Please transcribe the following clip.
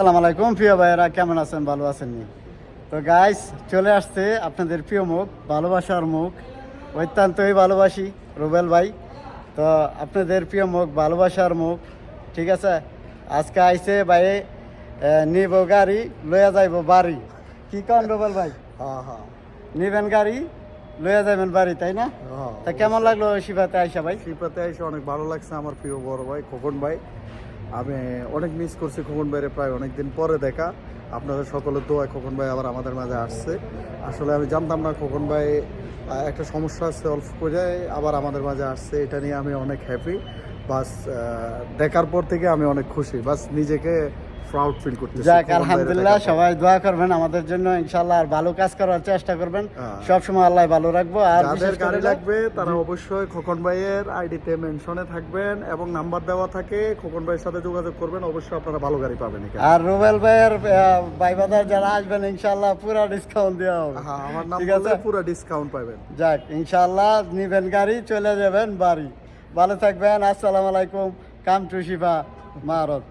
আসসালামু আলাইকুম প্রিয় ভাইয়েরা, কেমন আছেন? ভালো আছেন নি? তো গাইস, চলে আসছে আপনাদের প্রিয় মুখ, ভালোবাসার মুখ, অত্যন্তই ভালোবাসি রুবেল ভাই। তো আপনাদের প্রিয় মুখ, ভালোবাসার মুখ, ঠিক আছে। আজকে আইছে ভাই, নিব গাড়ি, লইয়া যাইব বাড়ি। কি কন রুবেল ভাই? হ্যাঁ হ্যাঁ নিবেন গাড়ি, লইয়া যাবেন বাড়ি, তাই না? হ্যাঁ। তা কেমন লাগলো শিবাতে আইসা ভাই? শিল্পাতে এসে অনেক ভালো লাগছে। আমার প্রিয় বড় ভাই খোকন ভাই, আমি অনেক মিস করছি খোকন ভাইরে, প্রায় অনেক দিন পরে দেখা। আপনাদের সকলের দোয়ায় খোকন ভাই আবার আমাদের মাঝে আসছে। আসলে আমি জানতাম না খোকন ভাই একটা সমস্যা আছে অল্প করে, আবার আমাদের মাঝে আসছে। এটা নিয়ে আমি অনেক হ্যাপি। বাস দেখার পর থেকে আমি অনেক খুশি, বাস নিজেকে প্রাউড ফিল করতেছি। যাক, খোকন ভাইরে আলহামদুলিল্লাহ, দেখার পর। সবাই দোয়া করবেন আমাদের জন্য ইনশাআল্লাহ, আর ভালো কাজ করার চেষ্টা করবেন। হ্যাঁ। সবসময় আল্লাহ ভালো রাখবো। আর যাদের বিশেষ করে গাড়ি লাগবে তারা অবশ্যই খোকন ভাইয়ের আইডিতে মেনশনে থাকবেন এবং নাম্বার দেওয়া থাকে, খোকন ভাইয়ের সাথে যোগাযোগ করবেন, অবশ্যই আপনারা ভালো গাড়ি পাবেন এখানে। আর রুবেল ভাইয়ের ভাই বাজার যারা আসবেন ইনশাআল্লাহ পুরো ডিসকাউন্ট দেওয়া হবে। হ্যাঁ, আমার নাম ঠিক বললে আছে? পুরো ডিসকাউন্ট পাবেন। যাক, ইনশাআল্লাহ নিবেন গাড়ি, চলে যাবেন বাড়ি। ভালো থাকবেন। আসসালামু আলাইকুম। কাম টু শিবা মারত।